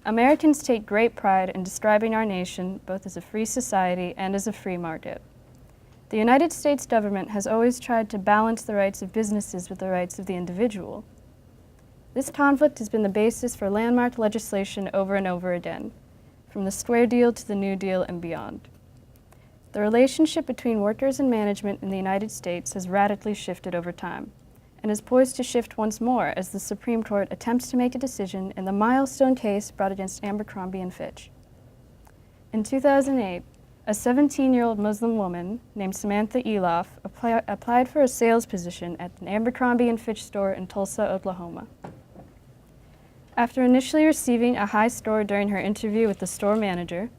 Americans take great pride in describing our nation both as a free society and as a free market. The United States government has always tried to balance the rights of businesses with the rights of the individual. This conflict has been the basis for landmark legislation over and over again, from the Square Deal to the New Deal and beyond. The relationship between workers and management in the United States has radically shifted over time, and is poised to shift once more as the Supreme Court attempts to make a decision in the milestone case brought against Abercrombie Fitch. In 2008, a 17-year-old Muslim woman named Samantha Eloff applied for a sales position at an Abercrombie Fitch store in Tulsa, Oklahoma. After initially receiving a high score during her interview with the store manager,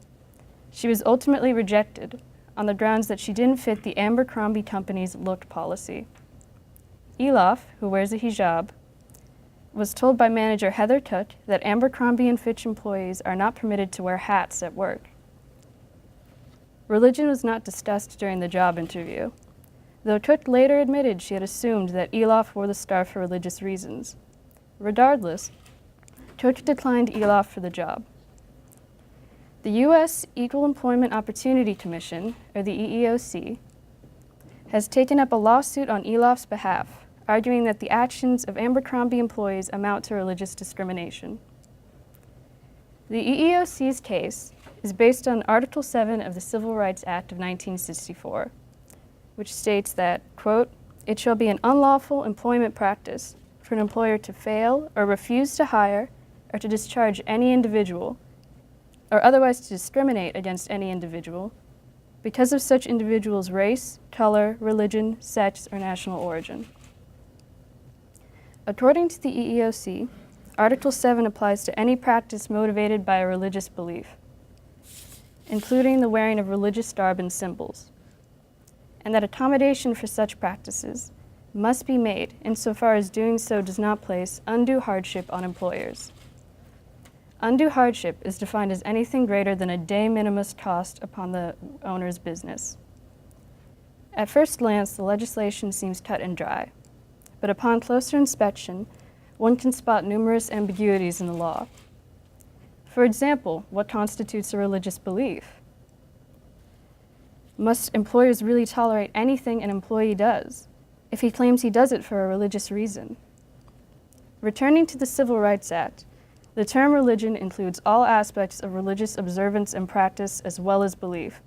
she was ultimately rejected on the grounds that she didn't fit the Abercrombie company's look policy. Eloff, who wears a hijab, was told by manager Heather Cook that Abercrombie Fitch employees are not permitted to wear hats at work. Religion was not discussed during the job interview, though Cook later admitted she had assumed that Eloff wore the scarf for religious reasons. Regardless, Cook declined Eloff for the job. The U.S. Equal Employment Opportunity Commission, or the EEOC, has taken up a lawsuit on Eloff's behalf, arguing that the actions of Abercrombie employees amount to religious discrimination. The EEOC's case is based on Article 7 of the Civil Rights Act of 1964, which states that, quote, "It shall be an unlawful employment practice for an employer to fail or refuse to hire or to discharge any individual, or otherwise to discriminate against any individual, because of such individual's race, color, religion, sex, or national origin." According to the EEOC, Article 7 applies to any practice motivated by a religious belief, including the wearing of religious garb and symbols, and that accommodation for such practices must be made insofar as doing so does not place undue hardship on employers. Undue hardship is defined as anything greater than a de minimis cost upon the owner's business. At first glance, the legislation seems cut and dry, but upon closer inspection, one can spot numerous ambiguities in the law. For example, what constitutes a religious belief? Must employers really tolerate anything an employee does if he claims he does it for a religious reason? Returning to the Civil Rights Act, the term religion includes all aspects of religious observance and practice as well as belief,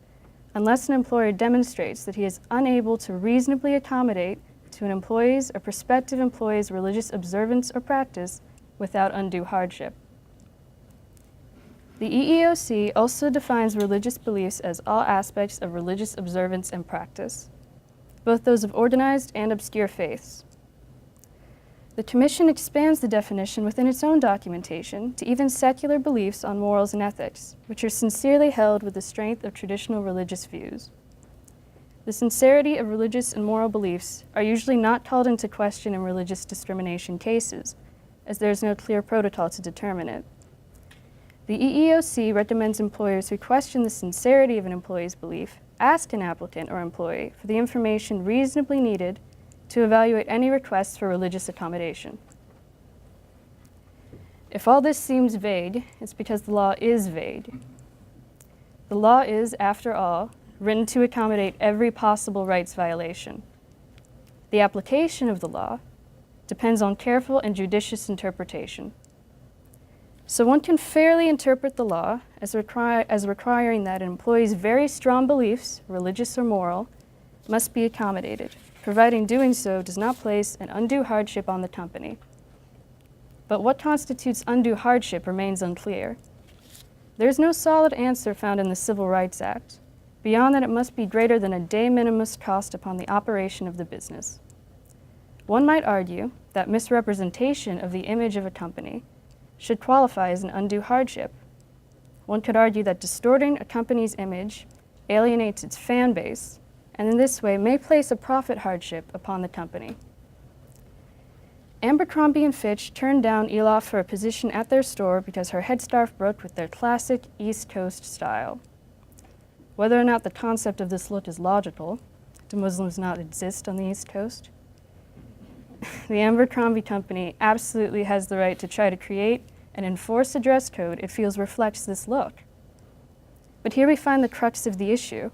unless an employer demonstrates that he is unable to reasonably accommodate to an employee's or prospective employee's religious observance or practice without undue hardship. The EEOC also defines religious beliefs as all aspects of religious observance and practice, both those of organized and obscure faiths. The Commission expands the definition within its own documentation to even secular beliefs on morals and ethics, which are sincerely held with the strength of traditional religious views. The sincerity of religious and moral beliefs are usually not called into question in religious discrimination cases, as there is no clear protocol to determine it. The EEOC recommends employers who question the sincerity of an employee's belief ask an applicant or employee for the information reasonably needed to evaluate any requests for religious accommodation. If all this seems vague, it's because the law is vague. The law is, after all, written to accommodate every possible rights violation. The application of the law depends on careful and judicious interpretation. So one can fairly interpret the law as requiring that an employee's very strong beliefs, religious or moral, must be accommodated, providing doing so does not place an undue hardship on the company. But what constitutes undue hardship remains unclear. There is no solid answer found in the Civil Rights Act, beyond that it must be greater than a de minimis cost upon the operation of the business. One might argue that misrepresentation of the image of a company should qualify as an undue hardship. One could argue that distorting a company's image alienates its fan base, and in this way may place a profit hardship upon the company. Abercrombie Fitch turned down Eloff for a position at their store because her headscarf broke with their classic East Coast style. Whether or not the concept of this look is logical, do Muslims not exist on the East Coast? The Abercrombie Company absolutely has the right to try to create and enforce a dress code it feels reflects this look. But here we find the crux of the issue.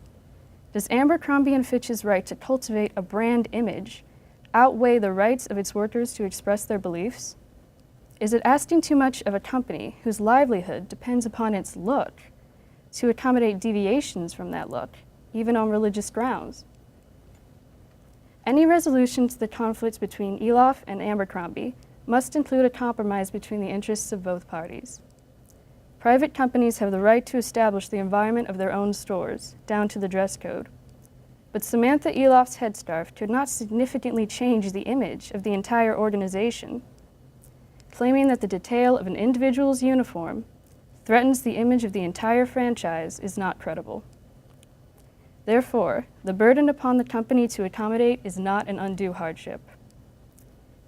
Does Abercrombie & Fitch's right to cultivate a brand image outweigh the rights of its workers to express their beliefs? Is it asking too much of a company whose livelihood depends upon its look to accommodate deviations from that look, even on religious grounds? Any resolution to the conflicts between Eloff and Abercrombie must include a compromise between the interests of both parties. Private companies have the right to establish the environment of their own stores, down to the dress code. But Samantha Eloff's headscarf could not significantly change the image of the entire organization. Claiming that the detail of an individual's uniform threatens the image of the entire franchise is not credible. Therefore, the burden upon the company to accommodate is not an undue hardship.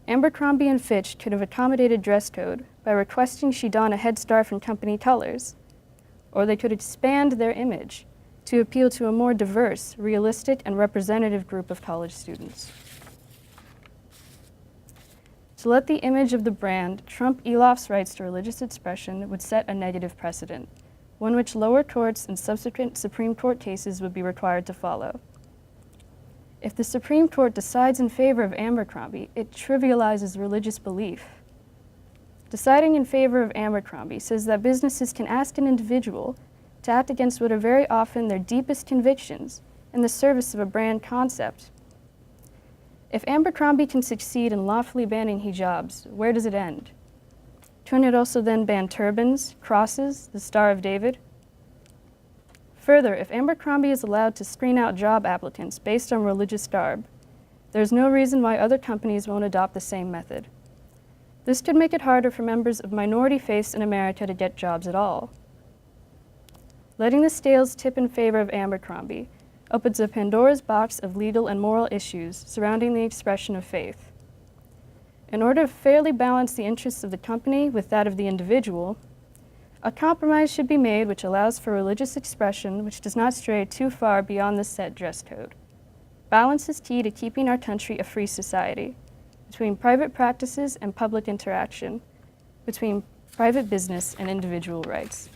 Abercrombie & Fitch could have accommodated dress code by requesting she don a headscarf in company colors, or they could expand their image to appeal to a more diverse, realistic, and representative group of college students. To let the image of the brand trump Eloff's rights to religious expression would set a negative precedent, one which lower courts and subsequent Supreme Court cases would be required to follow. If the Supreme Court decides in favor of Abercrombie, it trivializes religious belief. Deciding in favor of Abercrombie says that businesses can ask an individual to act against what are very often their deepest convictions in the service of a brand concept. If Abercrombie can succeed in lawfully banning hijabs, where does it end? Couldn't it also then ban turbans, crosses, the Star of David? Further, if Abercrombie is allowed to screen out job applicants based on religious garb, there's no reason why other companies won't adopt the same method. This could make it harder for members of minority faiths in America to get jobs at all. Letting the scales tip in favor of Abercrombie opens a Pandora's box of legal and moral issues surrounding the expression of faith. In order to fairly balance the interests of the company with that of the individual, a compromise should be made which allows for religious expression which does not stray too far beyond the set dress code. Balance is key to keeping our country a free society, between private practices and public interaction, between private business and individual rights.